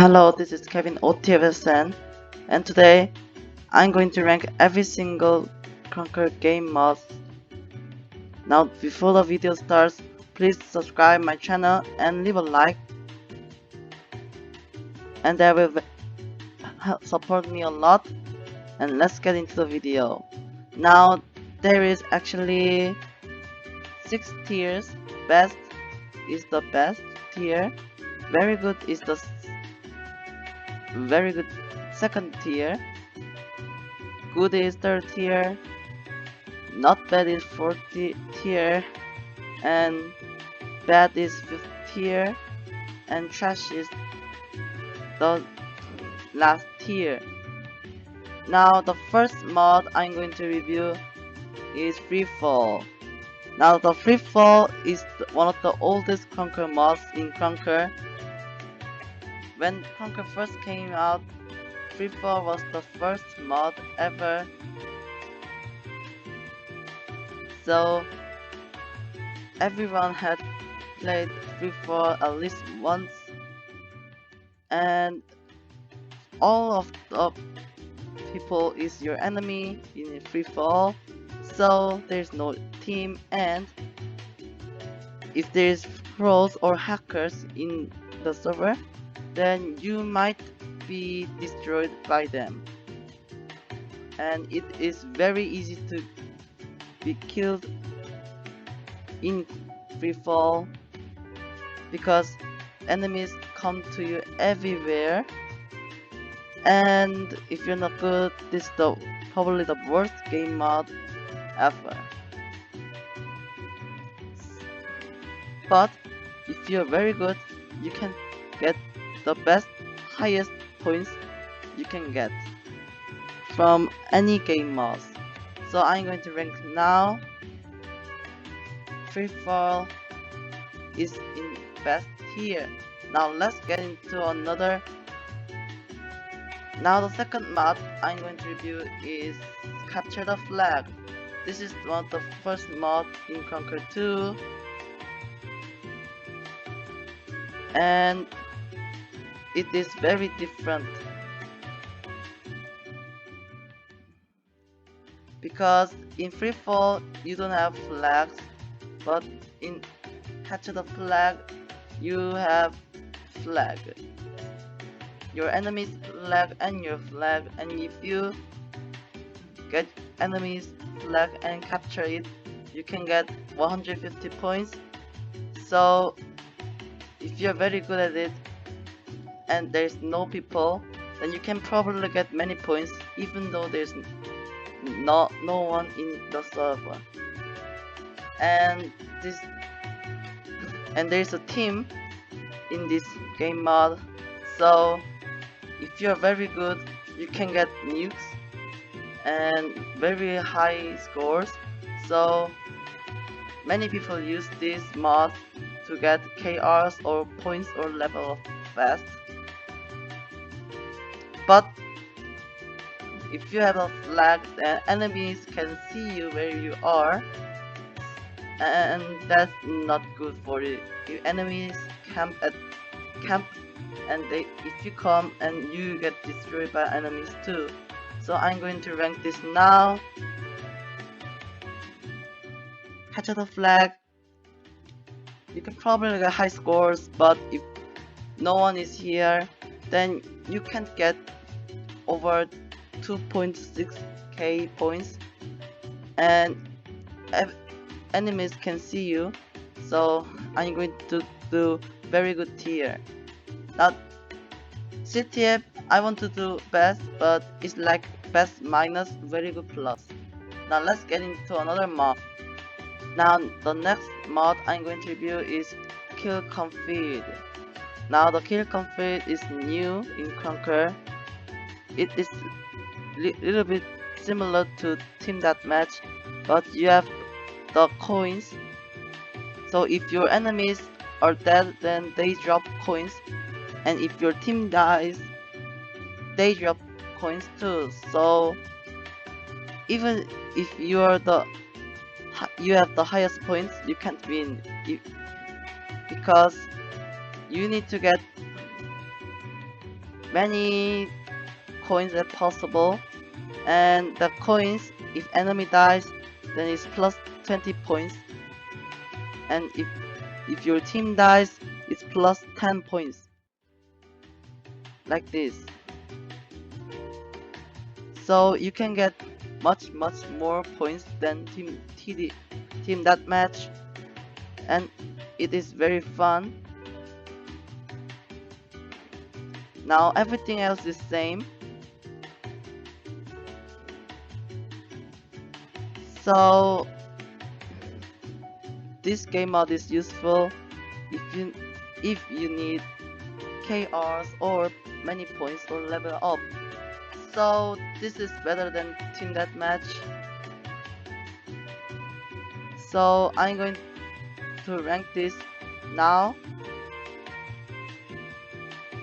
Hello, this is Kevin OTFSN, and today I'm going to rank every single krunker game mod. Now, before the video starts, please subscribe my channel and leave a like, and that will help support me a lot. And let's get into the video. Now, there is actually 6 tiers. Best is the best tier. Very good is the very good second tier. Good is third tier. Not bad is fourth tier. And bad is fifth tier. And trash is the last tier. Now the first mod I'm going to review is Freefall. Now the Freefall is one of the oldest krunker mods in krunker. When krunker first came out, Freefall was the first mod ever. So everyone had played Freefall at least once, and all of the people is your enemy in Freefall, so there's no team, and if there's pros or hackers in the server, then you might be destroyed by them, and it is very easy to be killed in Freefall because enemies come to you everywhere. And if you're not good, this is probably the worst game mod ever. But if you're very good, you can get the best, highest points you can get from any game mods. So I'm going to rank now. Freefall is in best tier. Now let's get into another. Now the second mod I'm going to review is Capture the Flag. This is one of the first mod in krunker 2. And it is very different. Because in Freefall you don't have flags, but in Capture the Flag you have flag. Your enemy's flag and your flag, and if you get enemy's flag and capture it, you can get 150 points. So if you're very good at it and there's no people, then you can probably get many points even though there's no one in the server. And there's a team in this game mod, so if you're very good, you can get nukes and very high scores. So many people use this mod to get KRs or points or level fast. But if you have a flag, then enemies can see you where you are, and that's not good for you. If enemies camp and if you come and you get destroyed by enemies too. So I'm going to rank this now. Capture the Flag. You can probably get high scores, but if no one is here, then you can't get over 2.6k points, and enemies can see you. So I'm going to do very good tier. Now CTF I want to do best, but it's like best minus very good plus. Now let's get into another mod. Now the next mod I'm going to review is Kill Confide. Now the Kill Confide is new in krunker. It is little bit similar to Team Deathmatch, but you have the coins. So if your enemies are dead, then they drop coins, and if your team dies, they drop coins too. So even if you have the highest points, you can't win because you need to get many coins as possible, and the coins, if enemy dies, then it's plus 20 points, and if your team dies, it's plus 10 points, like this. So you can get much more points than team deathmatch, and it is very fun. Now everything else is same. So this game mode is useful if you need KRs or many points or level up. So this is better than team deathmatch. So I'm going to rank this now.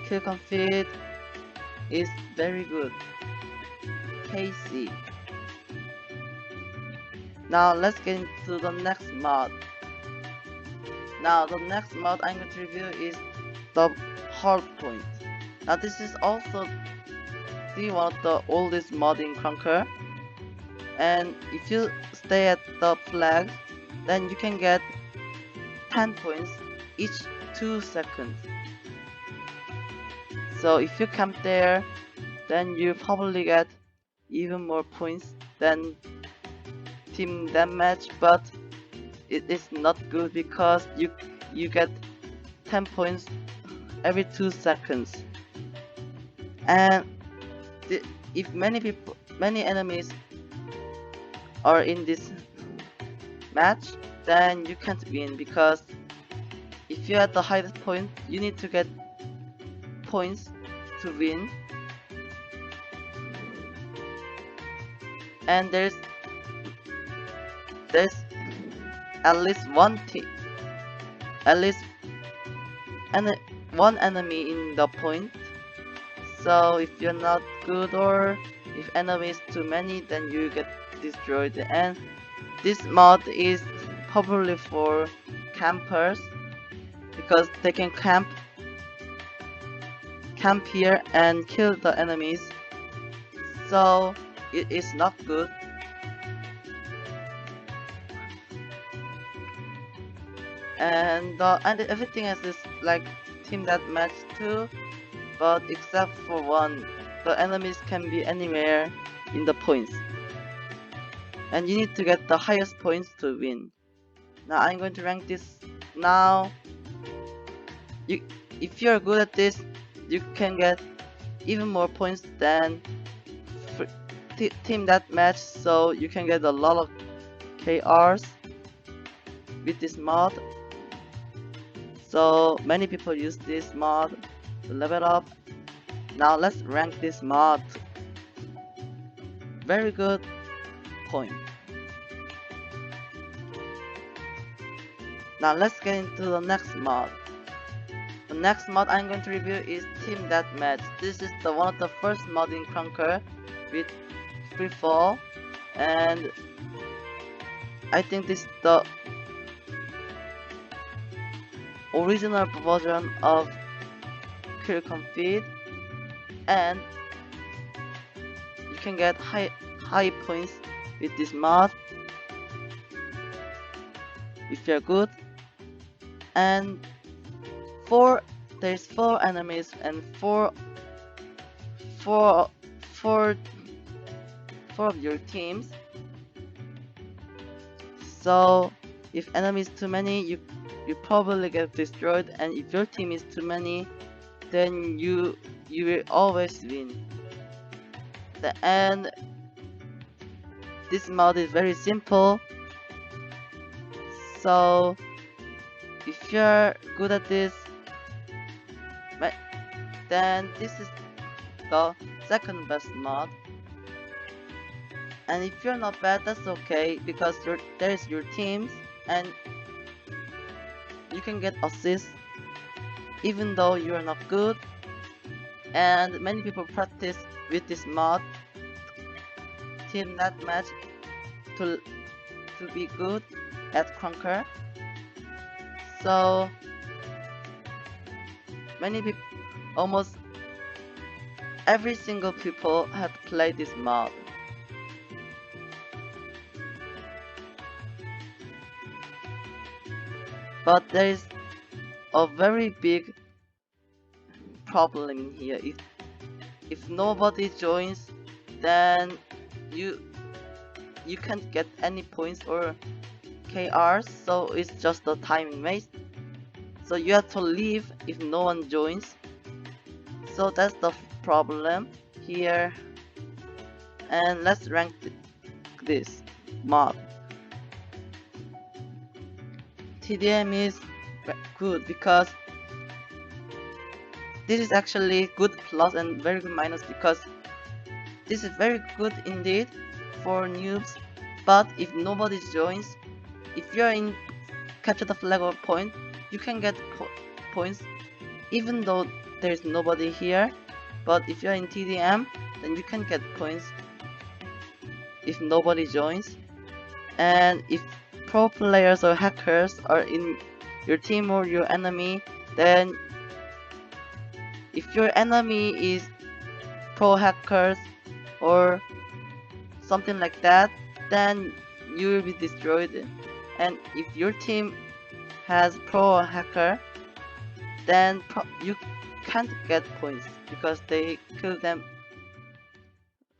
Confide is very good. KC. Now let's get into the next mod. Now the next mod I'm going to review is the hardpoint. Now this is also one of the oldest mod in krunker, and if you stay at the flag, then you can get 10 points each 2 seconds. So if you camp there, then you probably get even more points than team deathmatch, but it is not good because you get 10 points every 2 seconds. And if many enemies are in this match, then you can't win, because if you're at the highest point, you need to get points to win. And there's at least one enemy in the point. So if you're not good, or if enemy is too many, then you get destroyed. And this mod is probably for campers, because they can camp here and kill the enemies. So it is not good. And everything else is like team deathmatch too, but except for one, the enemies can be anywhere in the points, and you need to get the highest points to win. Now I'm going to rank this now. If you're good at this, you can get even more points than team deathmatch, so you can get a lot of KRs with this mod. So many people use this mod to level up. Now let's rank this mod. Very good point. Now let's get into the next mod. The next mod I'm going to review is Team Deathmatch. This is one of the first mod in krunker with free fall, and I think this is the original version of confide, and you can get high points with this mod if you're good. And there's 4 enemies and 4 of your teams. So if enemy is too many, you probably get destroyed, and if your team is too many, then you will always win. And this mod is very simple. So if you're good at this, then this is the second best mod. And if you're not bad, that's okay, because there's your teams, and you can get assists even though you're not good. And many people practice with this mod, team deathmatch, to be good at krunker. So many people, almost every single people have played this mod. But there is a very big problem here. If nobody joins, then you can't get any points or KRs, so it's just a time waste. So you have to leave if no one joins. So that's the problem here. And let's rank this mod. TDM is good because this is actually good plus and very good minus, because this is very good indeed for noobs, but if nobody joins, if you're in capture the flag or point, you can get points even though there's nobody here. But if you're in TDM, then you can get points if nobody joins. And if pro players or hackers are in your team or your enemy, then if your enemy is pro hackers or something like that, then you will be destroyed. And if your team has pro hacker, then you can't get points because they kill them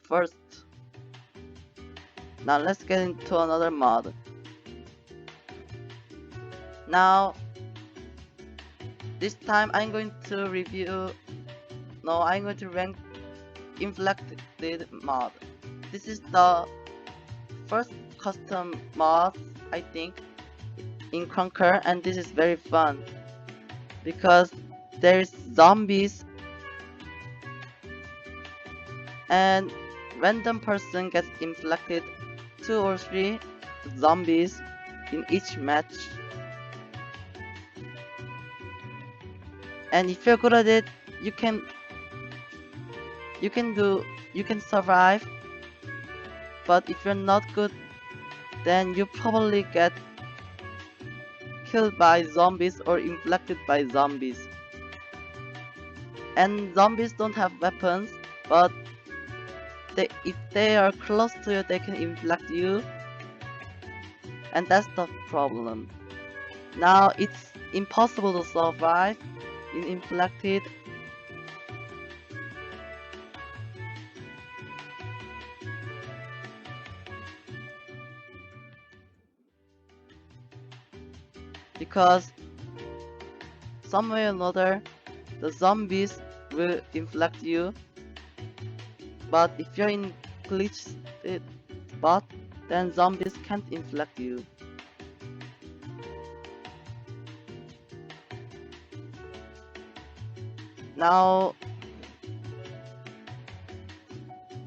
first. Now let's get into another mod. Now this time I'm going to rank inflected mod. This is the first custom mod, I think, in krunker, and this is very fun because there's zombies and random person gets inflected 2 or 3 zombies in each match. And if you're good at it, you can survive. But if you're not good, then you probably get killed by zombies or inflected by zombies. And zombies don't have weapons, but if they are close to you, they can inflect you. And that's the problem. Now it's impossible to survive in inflected. Because some way or another, the zombies will inflect you. But if you're in glitched spot, then zombies can't inflect you. Now,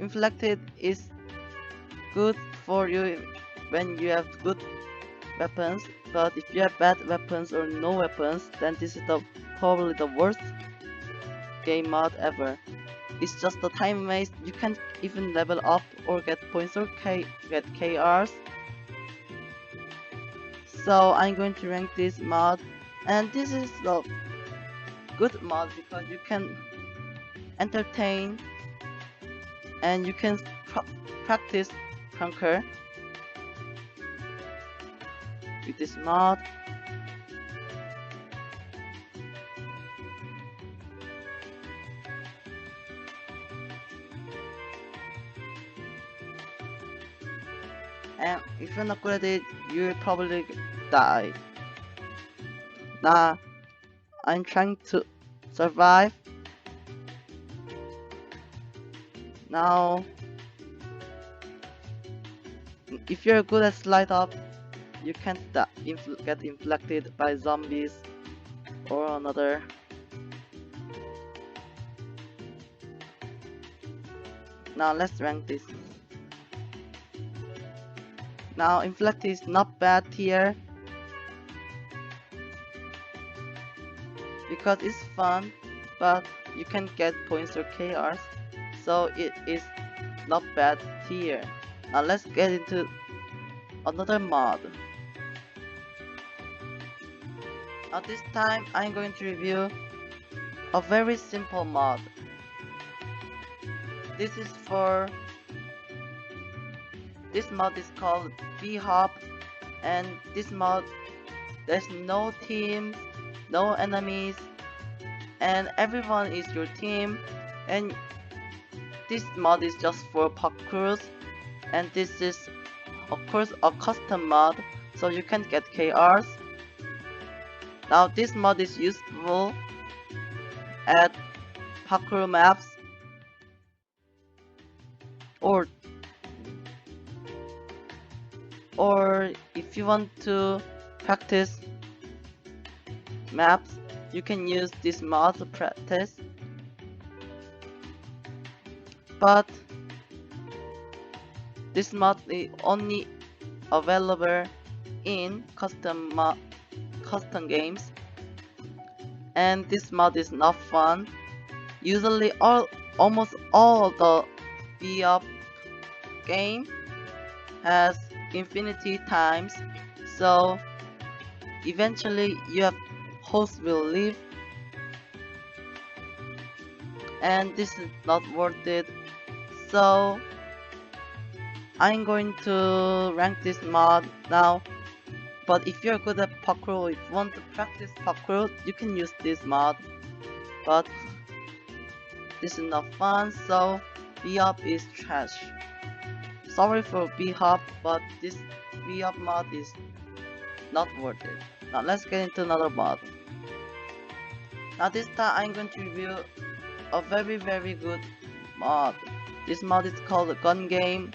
inflected is good for you when you have good weapons, but if you have bad weapons or no weapons, then this is probably the worst game mod ever. It's just a time waste. You can't even level up or get points or get KRs. So I'm going to rank this mod, and this is the good mod because you can entertain and you can practice krunker with this mod. And if you're not good at it, you'll probably die. Now, I'm trying to survive. Now, if you're good at slide up, you can't get inflected by zombies or another. Now let's rank this. Now inflected is not bad here because it's fun, but you can get points or KRs, so it is not bad tier. Now let's get into another mod. Now this time I'm going to review a very simple mod. this is for this mod is called B-Hop, and this mod there's no teams, no enemies, and everyone is your team, and this mod is just for parkours, and this is of course a custom mod, so you can get KRs. Now this mod is useful at parkour maps or if you want to practice maps, you can use this mod to practice. But this mod is only available in custom games, and this mod is not fun. Usually almost all the B-Up game has infinity times, so eventually your host will leave, and this is not worth it. So I'm going to rank this mod now. But if you're good at parkour, if you want to practice parkour, you can use this mod. But this is not fun, so B-Hop is trash. Sorry for B-Hop, but this B-Hop mod is not worth it. Now let's get into another mod. Now this time I'm going to review a very good mod. This mod is called the gun game.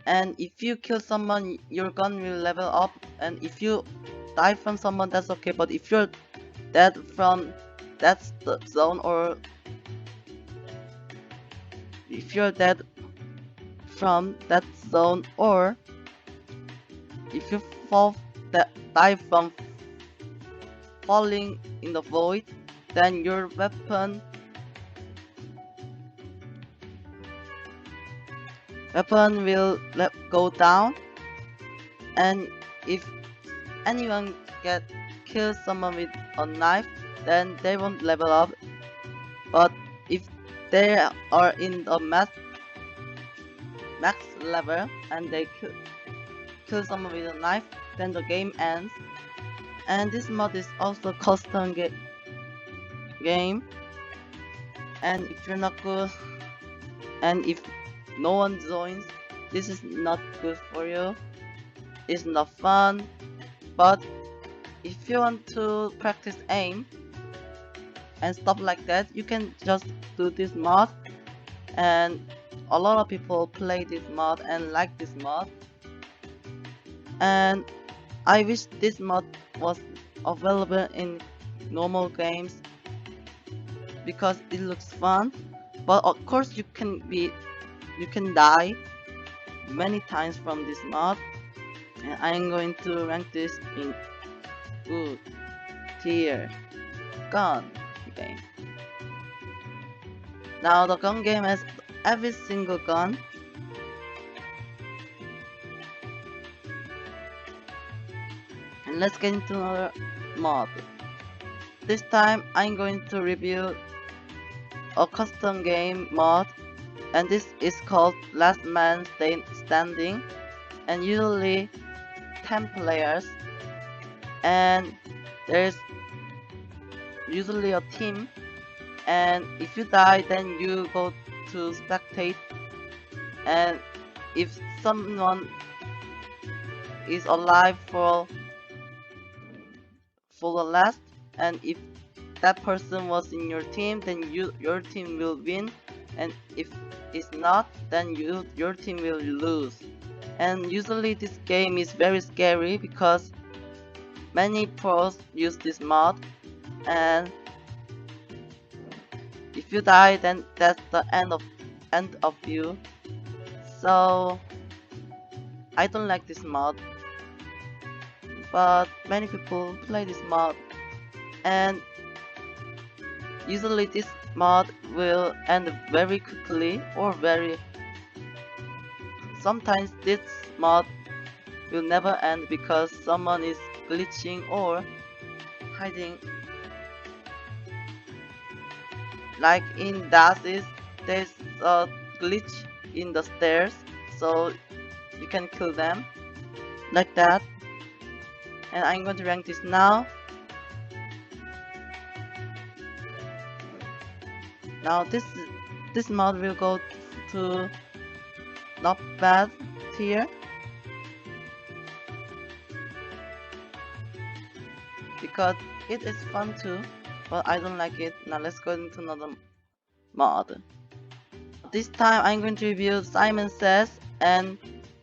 And if you kill someone, your gun will level up, and if you die from someone, that's okay, but if you're dead from that zone, or if you're dead from that zone, or if you die from falling in the void, then your weapon will go down, and if anyone kills someone with a knife, then they won't level up. But if they are in the max level and they kill someone with a knife, then the game ends. And this mod is also custom game, and if you're not good, and if no one joins, this is not good for you. It's not fun. But if you want to practice aim and stuff like that, you can just do this mod, and a lot of people play this mod and like this mod, and I wish this mod was available in normal games because it looks fun. But of course you can die many times from this mod, and I'm going to rank this in good tier gun game. Now the gun game has every single gun, and let's get into another mod. This time I'm going to review a custom game mod, and this is called Last Man Standing, and usually 10 players, and there's usually a team, and if you die then you go to spectate, and if someone is alive for the last, and if that person was in your team, then your team will win, and if it's not, then your team will lose. And usually this game is very scary because many pros use this mod, and if you die, then that's the end of you. So I don't like this mod, but many people play this mod, and usually this mod will end very quickly, or sometimes this mod will never end because someone is glitching or hiding, like in Daz's there's a glitch in the stairs, so you can kill them like that. And I'm going to rank this now. Now this mod will go to not bad tier because it is fun too, but I don't like it. Now let's go into another mod. This time I'm going to review Simon Says, and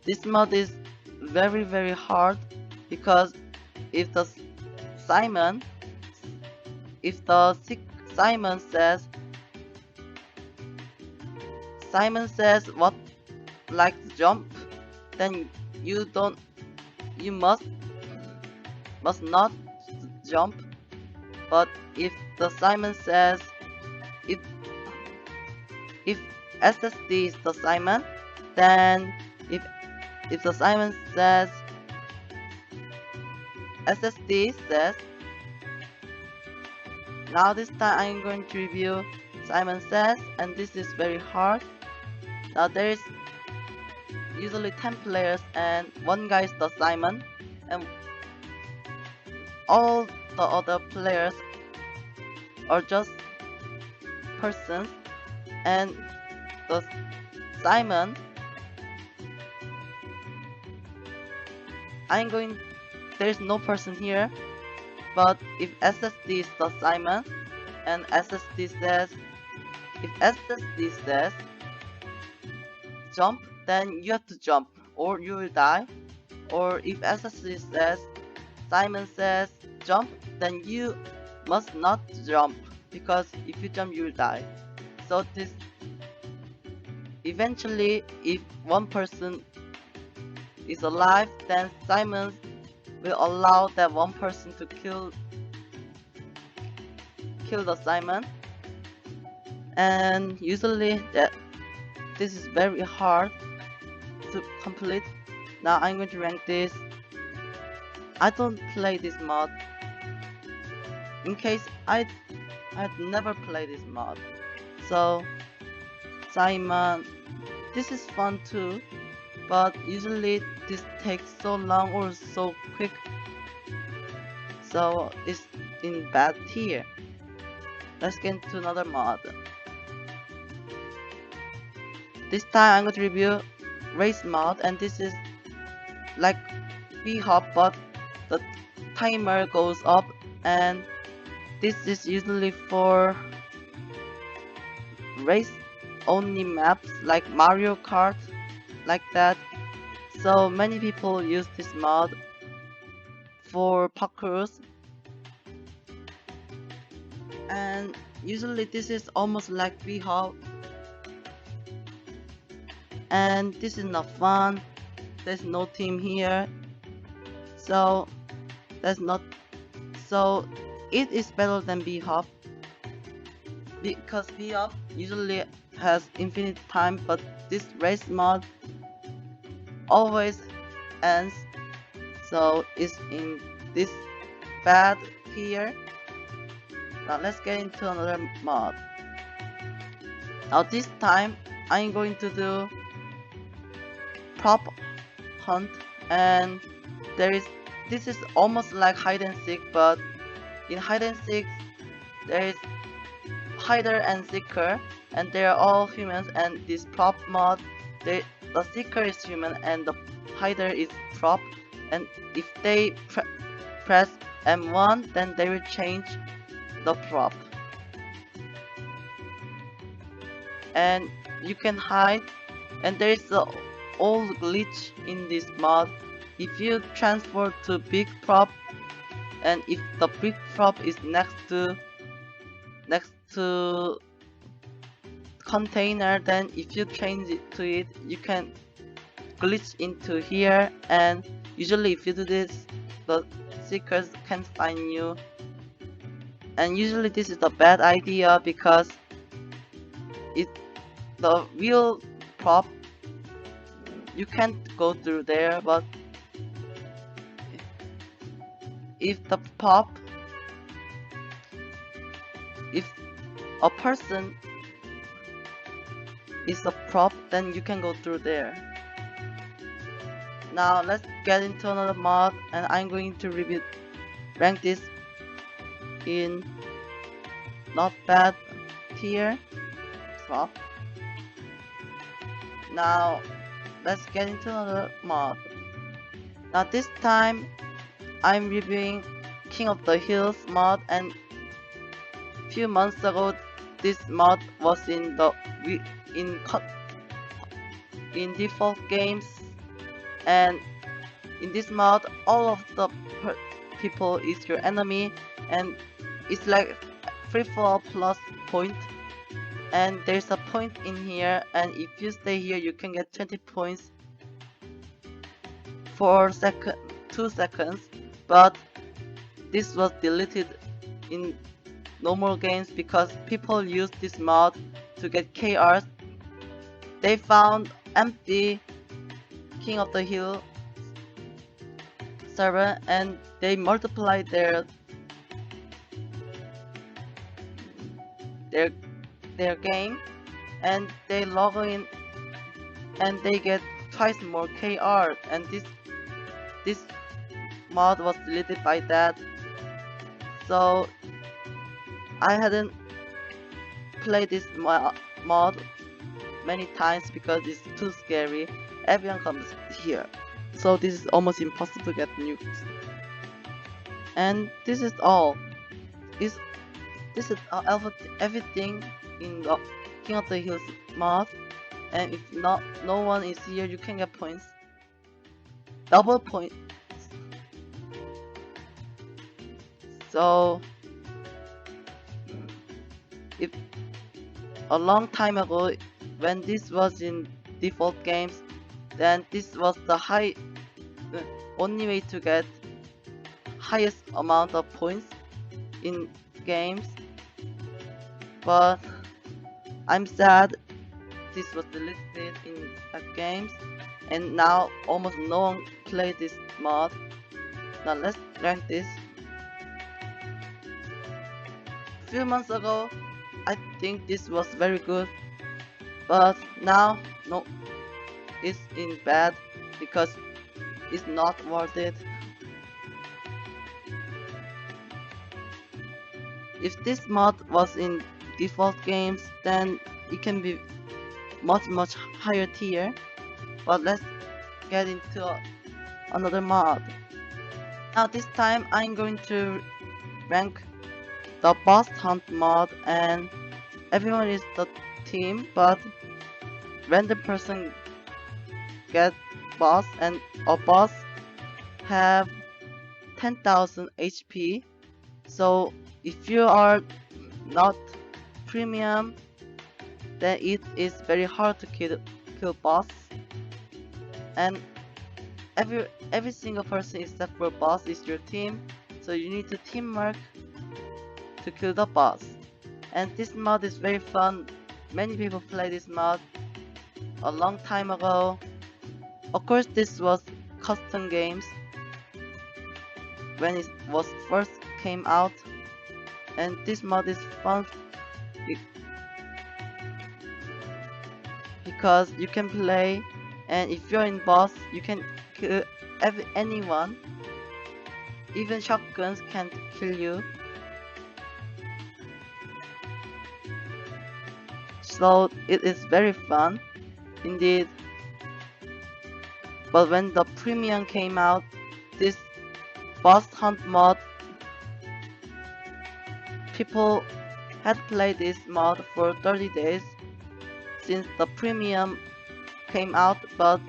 this mod is very hard because if the Simon Simon says what like jump, then you must not jump. But if the Simon says if SSD is the Simon, then if the Simon says SSD says, now this time I'm going to review Simon Says, and this is very hard. Now there is usually 10 players and one guy is the Simon, and all the other players are just persons, and the Simon, there's no person here, but if SSD is the Simon and SSD says, if SSD says jump, then you have to jump or you will die. Or if SSD says, Simon says jump, then you must not jump, because if you jump you will die. So this eventually, if one person is alive, then Simon will allow that one person to kill the Simon. And usually this is very hard to complete. Now I'm going to rank this. I don't play this mod. In case I'd never played this mod. So Simon, this is fun too, but usually this takes so long or so quick, so it's in bad tier. Let's get into another mod. This time I'm going to review race mod, and this is like B-hop, but the timer goes up, and this is usually for race only maps like Mario Kart, like that. So many people use this mod for parkours, and usually this is almost like B-hop, and this is not fun. There's no team here, so it is better than B-hop, because B-hop usually has infinite time, but this race mod always ends, so it's in this bad tier. Now let's get into another mod. Now this time I'm going to do prop hunt, and this is almost like hide and seek, but in hide and seek there is hider and seeker, and they are all humans, and this prop mod, the seeker is human and the hider is prop, and if they press M1, then they will change the prop, and you can hide. And there is a old glitch in this mod. If you transfer to big prop, and if the big prop is next to container, then if you change it to it, you can glitch into here, and usually if you do this, the seekers can find you. And usually this is a bad idea, because the real prop, you can't go through there, but if a person is a prop, then you can go through there. Now let's get into another mod, and I'm going to rank this in not bad tier prop. Now let's get into another mod. Now this time I'm reviewing King of the Hills mod, and few months ago this mod was in default games, and in this mod all of the people is your enemy, and it's like free for all plus point, and there's a point in here, and if you stay here you can get 20 points for 2 seconds, but this was deleted in normal games because people use this mod to get KRs. They found empty King of the Hill server, and they multiplied their game, and they log in and they get twice more KR, and this mod was deleted by that. So I hadn't played this mod many times because it's too scary. Everyone comes here, so this is almost impossible to get nukes. And this is all. This is everything in the King of the Hills mod. And if no one is here, you can get points, double points. So if a long time ago, when this was in default games, then this was the only way to get highest amount of points in games. But I'm sad this was deleted in games, and now almost no one plays this mod. Now let's rank this. A few months ago I think this was very good, but now no, it's in bad because it's not worth it. If this mod was in default games, then it can be much higher tier. But let's get into another mod. Now this time I'm going to rank the boss hunt mod, and everyone is the team, but random person get boss, and a boss have 10,000 HP. So if you are not premium, then it is very hard to kill boss, and every single person except for boss is your team, so you need to teamwork to kill the boss. And this mod is very fun. Many people play this mod a long time ago. Of course this was custom games when it was first came out, and this mod is fun because you can play, and if you're in boss you can kill anyone. Even shotguns can't kill you. So it is very fun indeed. But when the premium came out, this boss hunt mod, people had played this mod for 30 days since the premium came out, but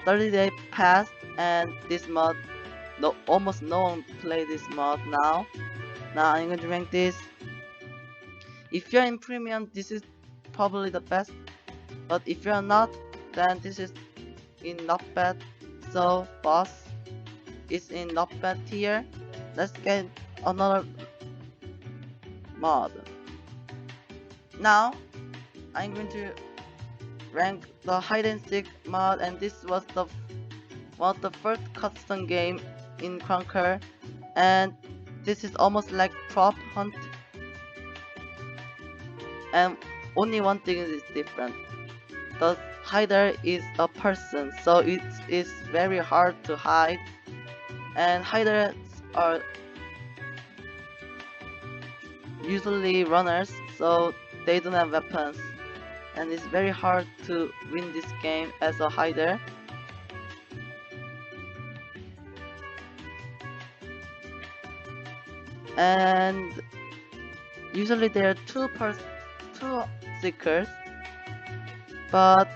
30 days passed and this mod, almost no one play this mod now. Now I'm going to rank this. If you're in premium, this is probably the best, but if you're not, then this is in not bad. So boss is in not bad tier. Let's get another mod. Now I'm going to rank the hide and seek mod, and this was one of the first custom game in Krunker, and this is almost like prop hunt, and only one thing is different. the hider is a person, so it is very hard to hide, and hiders are usually runners, so they don't have weapons, and it's very hard to win this game as a hider. And usually there are two seekers, but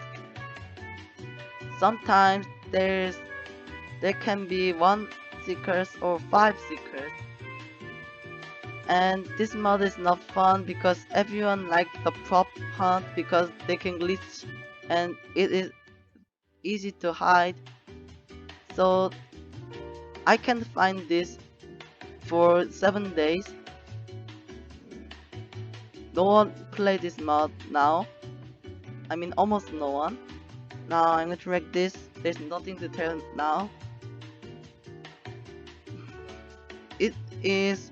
sometimes there can be 1 seekers or 5 seekers. And this mod is not fun because everyone likes the prop hunt because they can glitch and it is easy to hide. So I can find this for 7 days. No one play this mod now. I mean almost no one. Now I'm going to wreck this. There's nothing to tell now. It is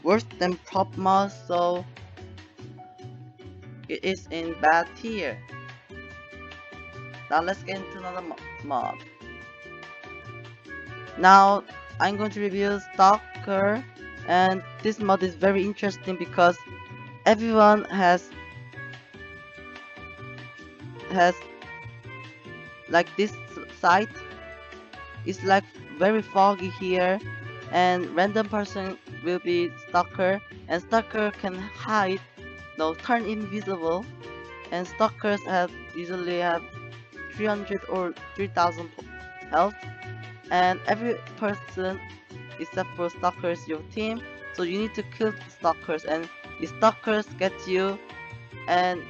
worse than prop mod, so it is in bad tier. Now let's get into another mod. Now I'm going to review Stalker, and this mod is very interesting because everyone has like this site. It's like very foggy here, and random person will be Stalker, and Stalker can hide, no, turn invisible, and Stalkers usually have 300 or 3000 health, and every person except for Stalkers your team, so you need to kill Stalkers, and if Stalkers get you, and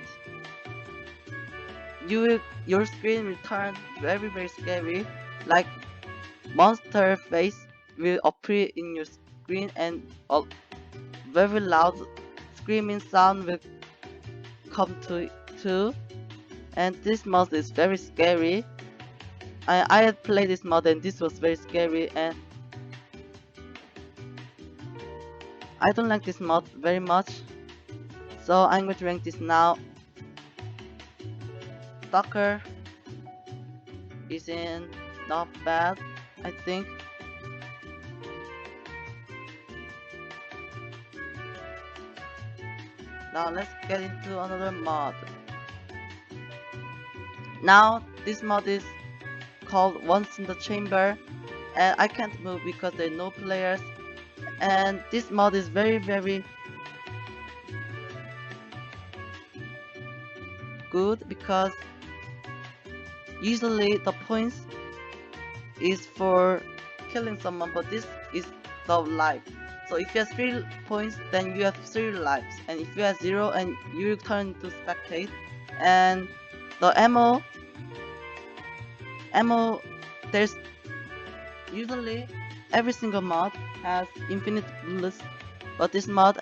your screen will turn very scary, like monster face will appear in your screen, and a very loud screaming sound will come to, and this mod is very scary. I had played this mod and this was very scary, and I don't like this mod very much, so I'm going to rank this now. Stalker is in not bad, I think. Now let's get into another mod. Now this mod is called Once in the Chamber, and I can't move because there are no players, and this mod is very good because usually the points is for killing someone, but this is the life. So if you have 3 points, then you have 3 lives, and if you have 0, and you turn to spectate. And the ammo, there's usually every single mod has infinite bullets, but this mod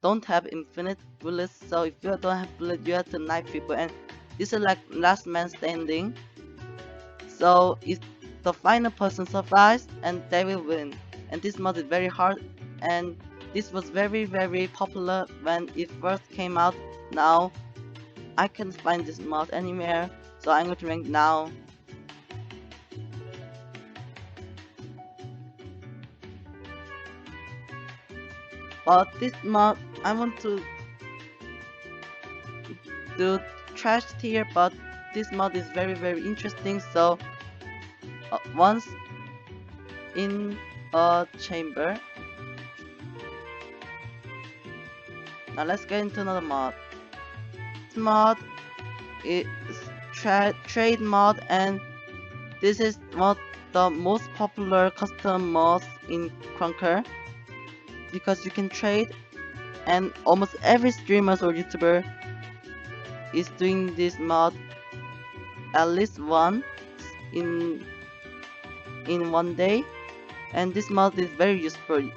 don't have infinite bullets, so if you don't have bullets, you have to knife people, and this is like last man standing. So if the final person survives, and they will win. And this mod is very hard, and this was very popular when it first came out. Now I can't find this mod anywhere, so I'm going to rank now. But this mod, I want to do trash tier, but this mod is very interesting. So once in a chamber. Now let's get into another mod. This mod is trade mod, and this is one of the most popular custom mods in Krunker because you can trade, and almost every streamer or YouTuber is doing this mod at least once in 1 day. And this mod is very useful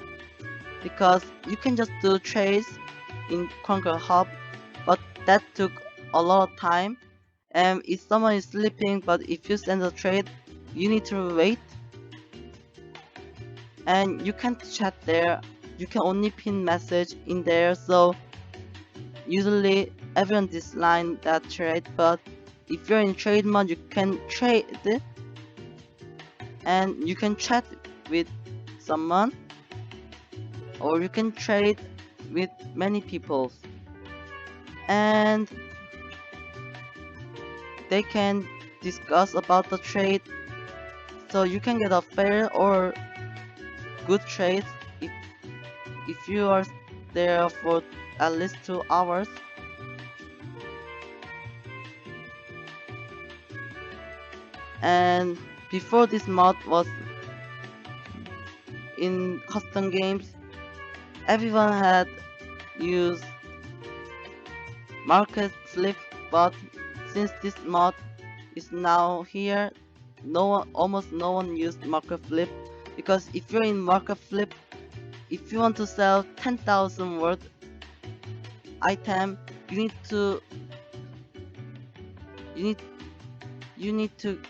because you can just do trades in Krunker Hub, but that took a lot of time, and if someone is sleeping, but if you send a trade, you need to wait, and you can't chat there, you can only pin message in there. So usually everyone dislikes that trade, but if you're in trade mode, you can trade and you can chat with someone, or you can trade with many people, and they can discuss about the trade, so you can get a fair or good trade if you are there for at least 2 hours. And before this mod was in custom games, everyone had used market flip, but since this mod is now here, almost no one used market flip, because if you're in market flip, if you want to sell 10,000 worth item, you need to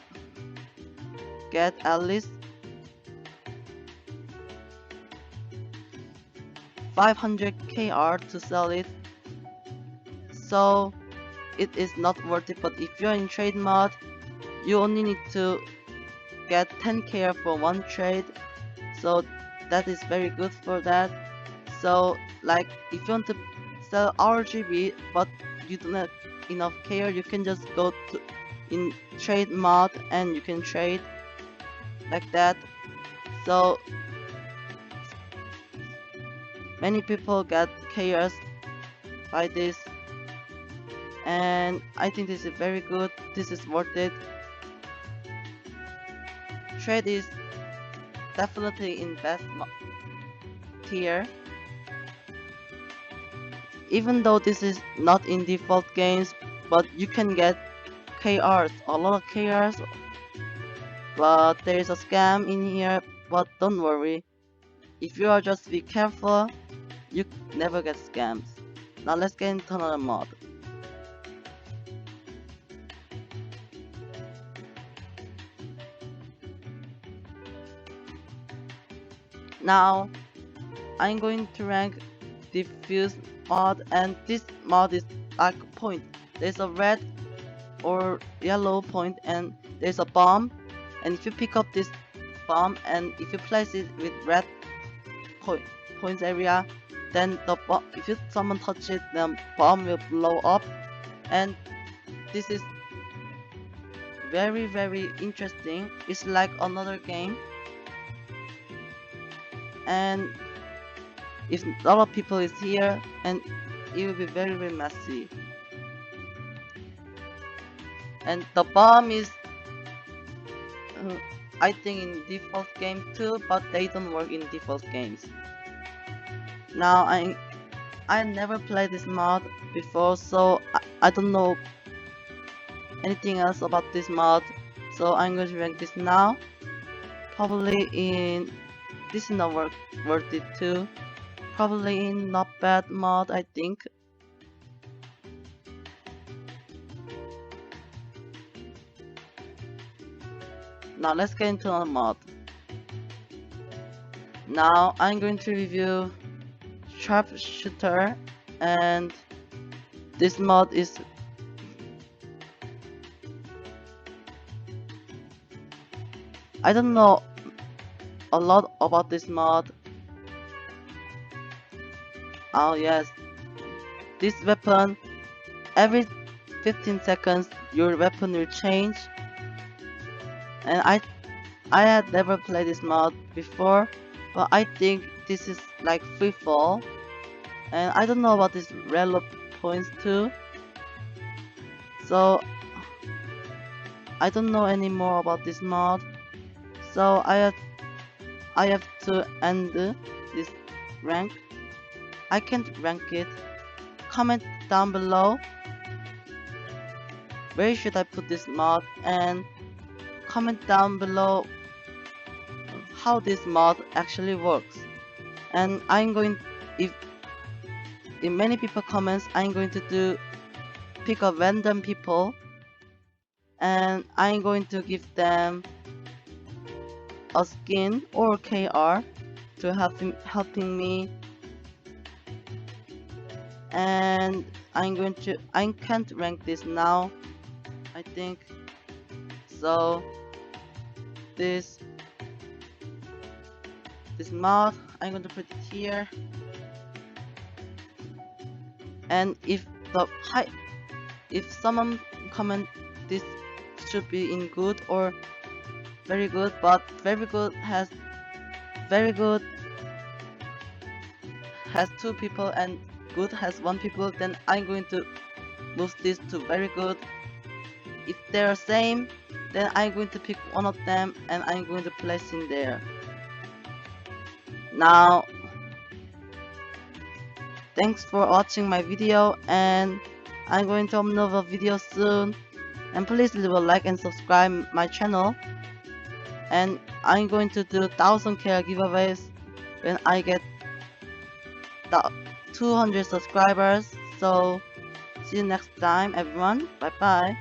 get at least 500 KR to sell it, so it is not worth it. But if you're in trade mode, you only need to get 10 KR for one trade, so that is very good for that. So like if you want to sell RGB but you don't have enough KR, you can just go to in trade mode and you can trade like that. So many people get KRs by this, and I think this is very good. This is worth it. Trade is definitely in best tier, even though this is not in default games, but you can get KRs, a lot of KRs, but there is a scam in here. But don't worry, if you are just be careful, you never get scams. Now let's get into another mod. Now I'm going to rank diffuse mod, and this mod is like a point. There's a red or yellow point and there's a bomb, and if you pick up this bomb and if you place it with red points area, then the bomb, if someone touch it, the bomb will blow up. And this is very interesting. It's like another game, and if a lot of people is here, and it will be very messy. And the bomb is I think in default game too, but they don't work in default games. Now I never played this mod before, so I don't know anything else about this mod, so I'm going to rank this now. Probably in this is not worth it too. Probably in not bad mod, I think. Now let's get into another mod. Now I'm going to review sharpshooter, and this mod is I don't know a lot about this mod. Oh yes, this weapon, every 15 seconds your weapon will change, and I had never played this mod before, but I think this is like free fall, and I don't know about this relo points too, so I don't know any more about this mod, so I have to end this rank. I can't rank it. Comment down below where should I put this mod, and comment down below how this mod actually works. And I'm going, if many people comments, I'm going to pick up random people, and I'm going to give them a skin or KR to helping me, and I can't rank this now, I think. So this mouth, I'm going to put it here. And if someone comment this should be in good or very good, but very good has 2 people and good has 1 people, then I'm going to move this to very good. If they're same, then I'm going to pick one of them and I'm going to place in there. Now, thanks for watching my video, and I'm going to upload a video soon. And please leave a like and subscribe my channel. And I'm going to do 1000k giveaways when I get 200 subscribers. So see you next time, everyone. Bye bye.